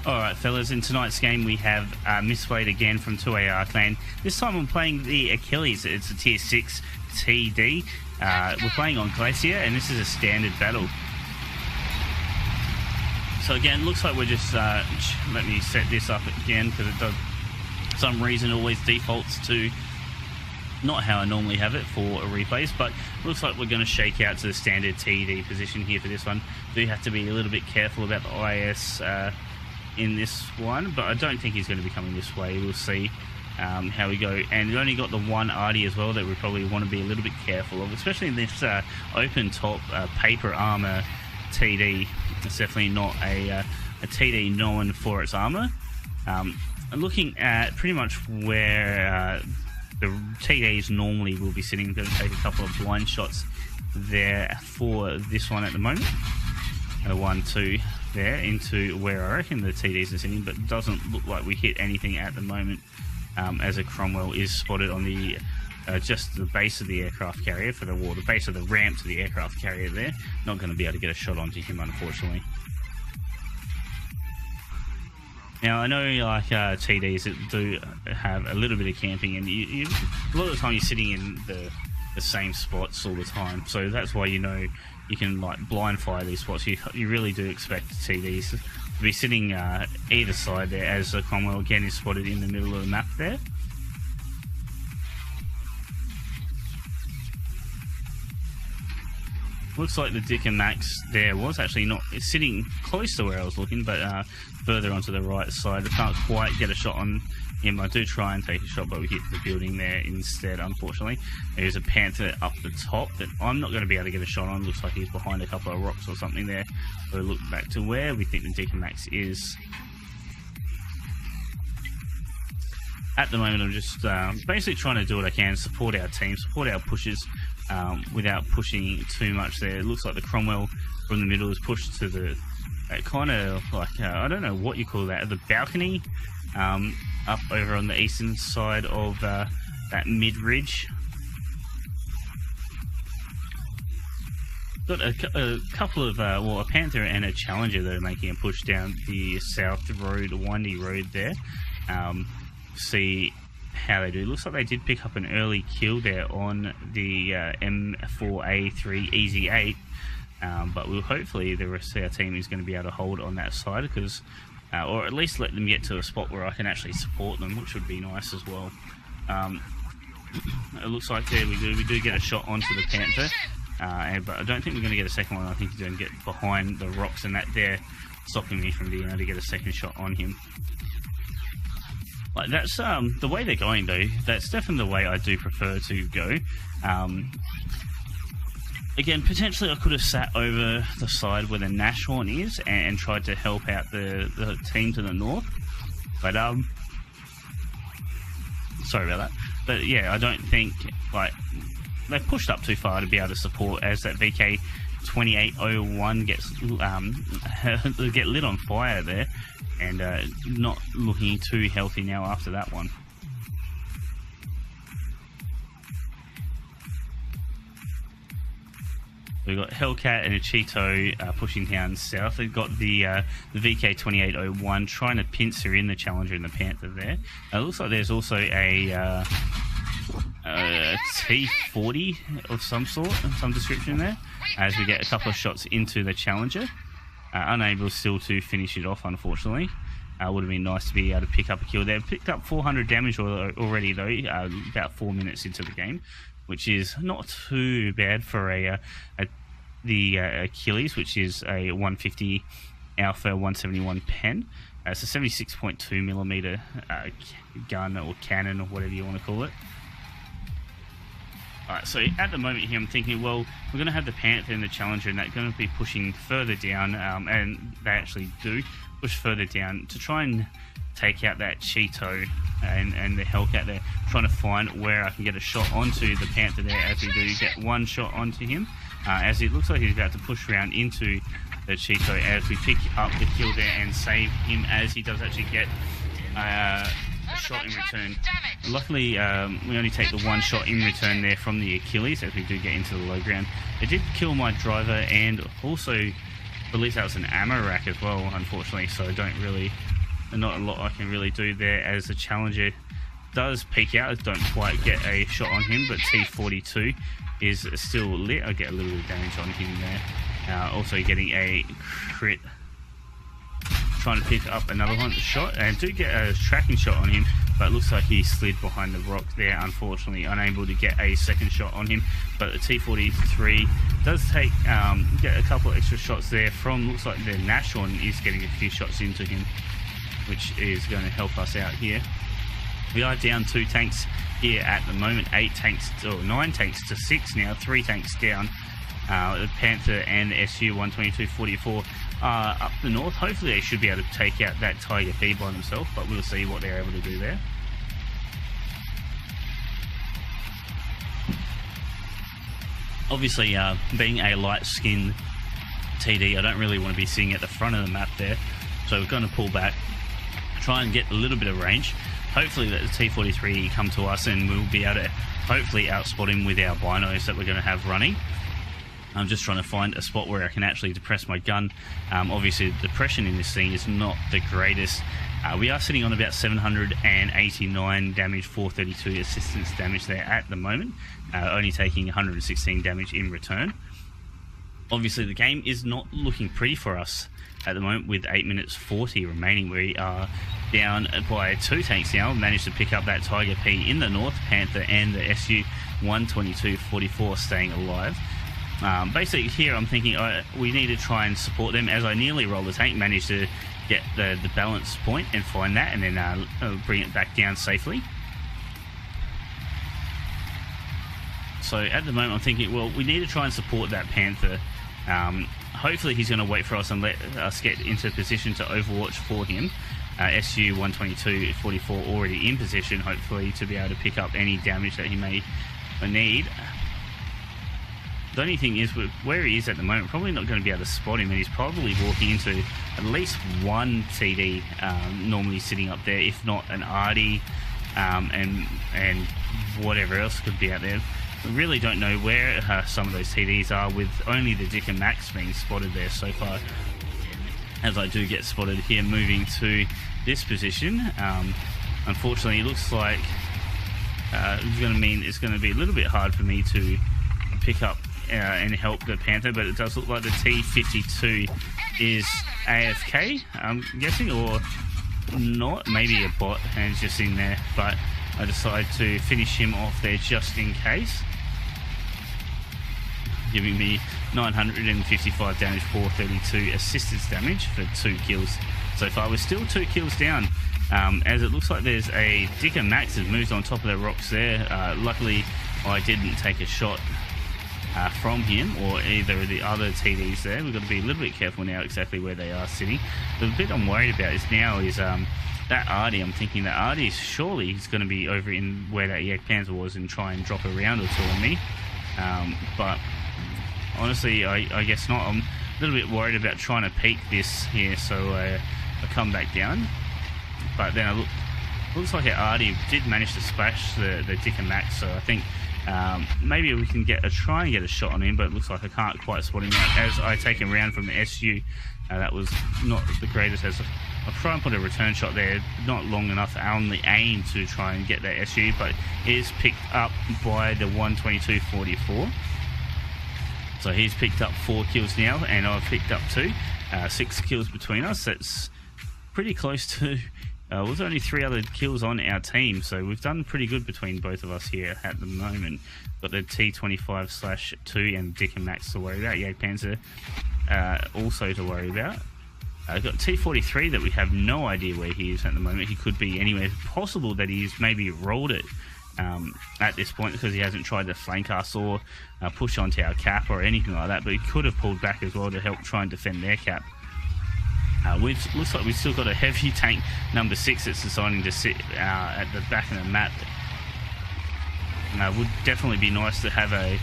Alright fellas, in tonight's game we have Missplayed again from 2AR Clan. This time I'm playing the Achilles. It's a tier 6 TD. We're playing on Glacier and this is a standard battle. So again, looks like we're just, let me set this up again because it does, for some reason, always defaults to not how I normally have it for replays, but looks like we're going to shake out to the standard TD position here for this one. Do have to be a little bit careful about the IS in this one, but I don't think he's going to be coming this way. We'll see how we go. And we only got the one arty as well that we probably want to be a little bit careful of, especially in this open top paper armor TD. It's definitely not a TD known for its armor. Looking at pretty much where the TDs normally will be sitting, I'm going to take a couple of blind shots there for this one at the moment. 1, 2 there into where I reckon the TDs are sitting, but it doesn't look like we hit anything at the moment, as a Cromwell is spotted on the just the base of the aircraft carrier for the wall, the base of the ramp to the aircraft carrier there. Not going to be able to get a shot onto him, unfortunately. Now, I know like TDs that do have a little bit of camping, and a lot of the time you're sitting in the same spots all the time, so that's why you know you can like blind fire these spots. You really do expect TDs to be sitting either side there, as the Cromwell again is spotted in the middle of the map there. Looks like the Dick and Max there was actually not sitting close to where I was looking, but further onto the right side. I can't quite get a shot on him. I do try and take a shot, but we hit the building there instead, unfortunately. There's a Panther up the top that I'm not going to be able to get a shot on. Looks like he's behind a couple of rocks or something there. We'll look back to where we think the Dick and Max is. At the moment, I'm just basically trying to do what I can, support our team, support our pushes, without pushing too much there. It looks like the Cromwell from the middle is pushed to the kind of like I don't know what you call that, the balcony up over on the eastern side of that mid ridge. Got a couple of well, a Panther and a Challenger that are making a push down the south road, windy road there. See how they do. Looks like they did pick up an early kill there on the M4A3 Easy 8, but we'll hopefully the rest of our team is going to be able to hold on that side, because or at least let them get to a spot where I can actually support them, which would be nice as well. It looks like there we do get a shot onto the Panther, but I don't think we're going to get a second one. I think he's going to get behind the rocks and that there, stopping me from being able to get a second shot on him. Like that's the way they're going though. That's definitely the way I do prefer to go. Again, potentially I could have sat over the side where the Nashorn is and tried to help out the team to the north. But sorry about that. But yeah, I don't think like they've pushed up too far to be able to support, as that VK 2801 gets get lit on fire there, and not looking too healthy now after that one. We've got Hellcat and a Cheeto pushing down south. We've got the VK 2801 trying to pincer in the Challenger and the Panther there. It looks like there's also a T40 of some sort, of some description there, as we get a couple of shots into the Challenger. Unable still to finish it off, unfortunately. Would have been nice to be able to pick up a kill there. Picked up 400 damage already though, about 4 minutes into the game, which is not too bad for the Achilles, which is a 150 Alpha 171 pen. It's a 76.2mm gun or cannon or whatever you want to call it. Alright, so at the moment here I'm thinking, well, we're going to have the Panther and the Challenger, and they're going to be pushing further down, and they actually do push further down to try and take out that Cheeto and the Hellcat there, trying to find where I can get a shot onto the Panther there, as we do get one shot onto him, as it looks like he's about to push around into the Cheeto, as we pick up the kill there and save him, as he does actually get a shot in return. Luckily, we only take the one shot in return there from the Achilles, as we do get into the low ground. It did kill my driver, and also I believe that was an ammo rack as well, unfortunately, so I don't really not a lot I can really do there, as the Challenger does peek out. I don't quite get a shot on him, but T42 is still lit. I get a little bit of damage on him there. Also getting a crit, trying to pick up another one shot, and do get a tracking shot on him, but it looks like he slid behind the rock there, unfortunately unable to get a second shot on him. But the T43 does take get a couple extra shots there from, looks like the Nashorn is getting a few shots into him, which is going to help us out here. We are down 2 tanks here at the moment, 8 tanks or 9 tanks to 6 now, 3 tanks down. The Panther and the SU-122-44 are up the north. Hopefully they should be able to take out that Tiger P by themselves, but we'll see what they're able to do there. Obviously, being a light-skinned TD, I don't really want to be sitting at the front of the map there, so we're going to pull back, try and get a little bit of range. Hopefully that the T43 come to us and we'll be able to hopefully outspot him with our binos that we're going to have running. I'm just trying to find a spot where I can actually depress my gun. Obviously the depression in this thing is not the greatest. We are sitting on about 789 damage, 432 assistance damage there at the moment, only taking 116 damage in return. Obviously the game is not looking pretty for us at the moment with 8 minutes 40 remaining. We are down by 2 tanks now. Managed to pick up that Tiger P in the north, Panther and the SU-122-44 staying alive. Basically here I'm thinking we need to try and support them, as I nearly rolled the tank, managed to get the balance point and find that, and then bring it back down safely. So at the moment I'm thinking, well, we need to try and support that Panther. Hopefully he's going to wait for us and let us get into position to overwatch for him. SU-122-44 already in position, hopefully to be able to pick up any damage that he may need. The only thing is, where he is at the moment, probably not going to be able to spot him, and he's probably walking into at least one TD normally sitting up there, if not an Artie, and whatever else could be out there. We really don't know where some of those TDs are, with only the Dick and Max being spotted there so far. As I do get spotted here moving to this position, unfortunately it looks like it's going to mean it's going to be a little bit hard for me to pick up and help the Panther, but it does look like the T52 is AFK, I'm guessing, or not, maybe a bot and it's just in there, but I decided to finish him off there just in case, giving me 955 damage, 432 assistance damage for 2 kills so far. We're still 2 kills down, as it looks like there's a Dick and Max has moved on top of the rocks there. Luckily I didn't take a shot from him or either of the other TDs there. We've got to be a little bit careful now exactly where they are sitting. The bit I'm worried about is that Artie. I'm thinking that Artie, surely he's going to be over in where that Yak Panzer was and try and drop a round or two on me. But honestly, I guess not. I'm a little bit worried about trying to peek this here, so I come back down. But then looks like Artie did manage to splash the Dick and Max, so I think maybe we can try and get a shot on him, but it looks like I can't quite spot him out as I take him around from the SU. That was not the greatest. I'll try and put a return shot there, not long enough on the aim to try and get that SU, but it is picked up by the 122-44. So he's picked up 4 kills now, and I've picked up 2. 6 kills between us. That's pretty close to... there's only 3 other kills on our team, so we've done pretty good between both of us here at the moment. Got the T25/2 and Dick and Max to worry about. Yak Panzer also to worry about. I've got T43 that we have no idea where he is at the moment. He could be anywhere. Possible that he's maybe rolled it at this point because he hasn't tried to flank us or push onto our cap or anything like that, but he could have pulled back as well to help try and defend their cap. Looks like we've still got a heavy tank number 6 that's deciding to sit at the back of the map. Would definitely be nice to have a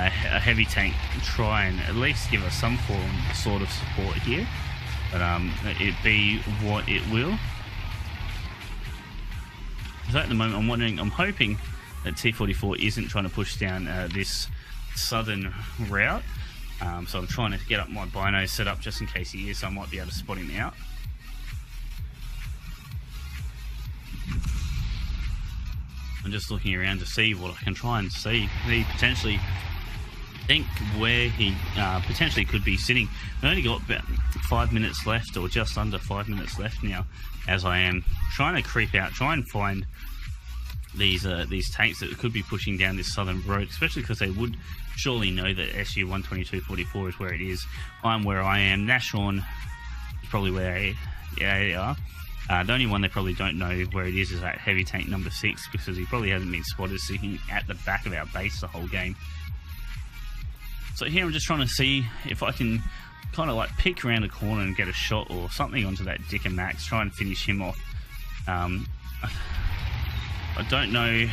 heavy tank try and at least give us some sort of support here, but it be what it will. So at the moment I'm hoping that T44 isn't trying to push down this southern route. So I'm trying to get up my binos set up just in case he is, so I might be able to spot him out. I'm just looking around to see what I can try and see. He potentially think where he potentially could be sitting. I only got about 5 minutes left, or just under 5 minutes left now, as I am trying to creep out, try and find these tanks that could be pushing down this southern road, especially because they would surely know that SU 12244 is where it is. I'm where I am. Nashorn is probably where they are. The only one they probably don't know where it is that heavy tank number 6, because he probably hasn't been spotted sitting at the back of our base the whole game. So here I'm just trying to see if I can kind of like pick around a corner and get a shot or something onto that Dicker Max, try and finish him off. I don't know,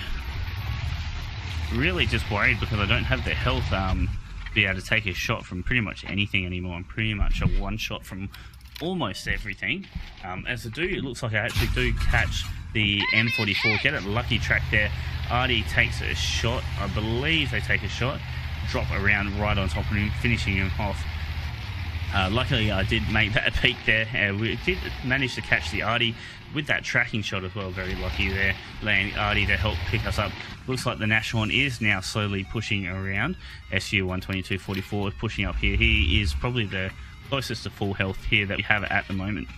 really just worried because I don't have the health to be able to take a shot from pretty much anything anymore. I'm pretty much a one shot from almost everything. As I do, it looks like I actually do catch the M44, get a lucky track there. Artie takes a shot, I believe they take a shot, drop around right on top of him, finishing him off. Luckily I did make that peak there. We did manage to catch the Artie with that tracking shot as well. Very lucky there, landing Artie to help pick us up. Looks like the Nashorn is now slowly pushing around. SU 12244 is pushing up here. He is probably the closest to full health here that we have at the moment.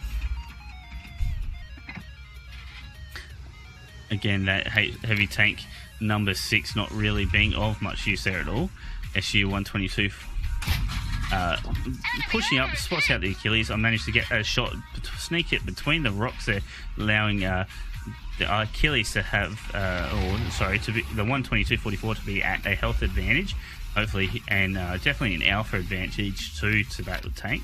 Again, that heavy tank number 6 not really being of much use there at all. SU 122 pushing up, spots out the Achilles. I managed to get a shot, sneak it between the rocks there, allowing the Achilles to have, to be the 12244 to be at a health advantage, hopefully, and definitely an alpha advantage too to that tank.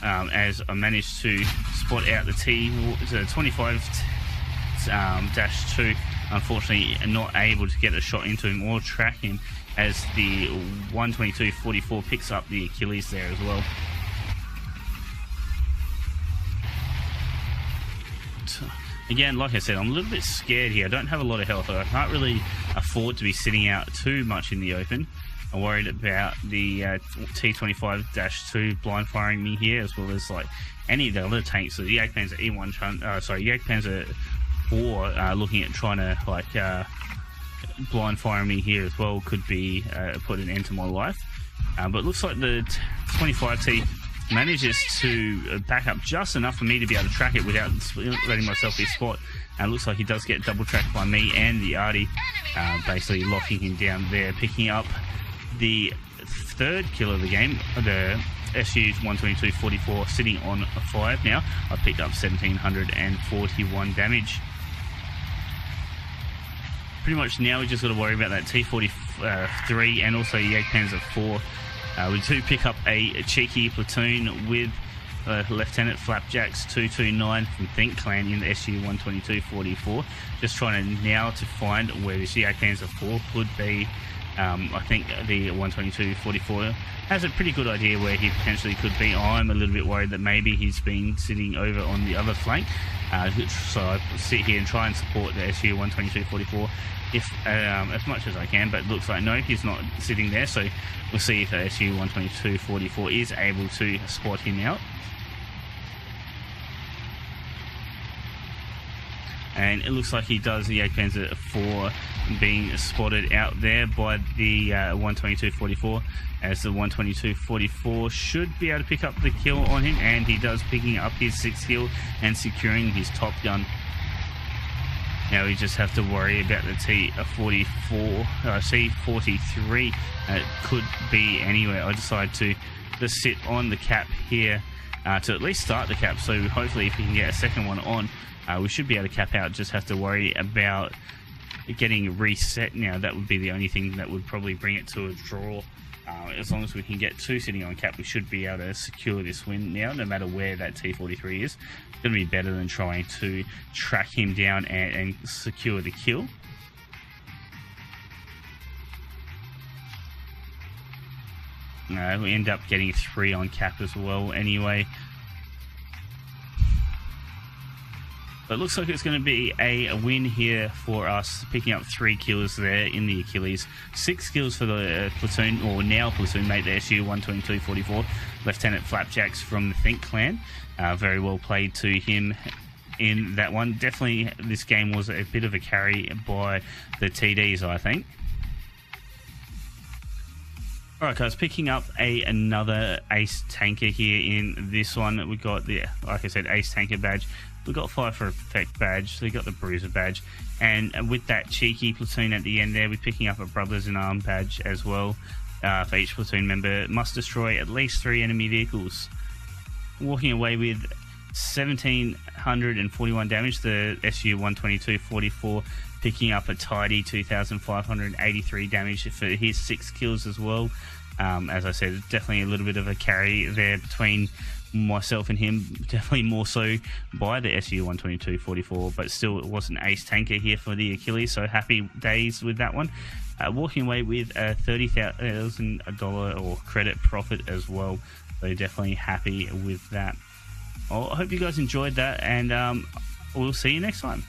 As I managed to spot out the 25-2, unfortunately not able to get a shot into him or track him, as the 12244 picks up the Achilles there as well. Again, like I said, I'm a little bit scared here. I don't have a lot of health. I can't really afford to be sitting out too much in the open. I'm worried about the T25-2 blind firing me here, as well as like any of the other tanks. So the Jagdpanzer E1, Jagdpanzer 4 looking at trying to like blind fire me here as well could be put an end to my life. But it looks like the 25T manages to back up just enough for me to be able to track it without letting myself be spot. And it looks like he does get double tracked by me and the Artie, basically locking him down there, picking up the 3rd kill of the game, the SU 12244 sitting on a 5 now. I picked up 1741 damage. Pretty much now we just got to worry about that T43 and also Jagdpanzer 4. We do pick up a cheeky platoon with Lieutenant Flapjacks 229 from Think Clan in the SU 12244. Just trying to now to find where this Jagdpanzer 4 could be. I think the 12244 has a pretty good idea where he potentially could be. I'm a little bit worried that maybe he's been sitting over on the other flank. So I sit here and try and support the SU 12244 as much as I can, but it looks like no, he's not sitting there. So we'll see if the SU 12244 is able to spot him out. And it looks like he does. The Jagdpanzer 4 being spotted out there by the 12244, as the 12244 should be able to pick up the kill on him, and he does, picking up his 6th kill and securing his top gun. Now we just have to worry about the C43. It could be anywhere. I decided to just sit on the cap here to at least start the cap, so hopefully if we can get a second one on, we should be able to cap out. Just have to worry about getting reset now. That would be the only thing that would probably bring it to a draw. As long as we can get 2 sitting on cap, we should be able to secure this win now, no matter where that T43 is. It's going to be better than trying to track him down and secure the kill. We end up getting 3 on cap as well anyway. But it looks like it's going to be a win here for us, picking up 3 kills there in the Achilles. 6 kills for the platoon, or now platoon mate, the SU 12244, Lieutenant Flapjacks from the Think Clan. Very well played to him in that one. Definitely this game was a bit of a carry by the TDs, I think. Alright guys, picking up another ace tanker here in this one. We got the, like I said, ace tanker badge. We got Fire for Effect badge. So we got the Bruiser badge. And with that cheeky platoon at the end there, we're picking up a Brothers in Arm badge as well. For each platoon member, must destroy at least 3 enemy vehicles. Walking away with 1,741 damage. The SU-122-44 picking up a tidy 2,583 damage for his 6 kills as well. As I said, definitely a little bit of a carry there between myself and him, definitely more so by the SU-122-44, but still it was an ace tanker here for the Achilles, so happy days with that one. Walking away with a $30,000 or credit profit as well, so definitely happy with that. I hope you guys enjoyed that, and we'll see you next time.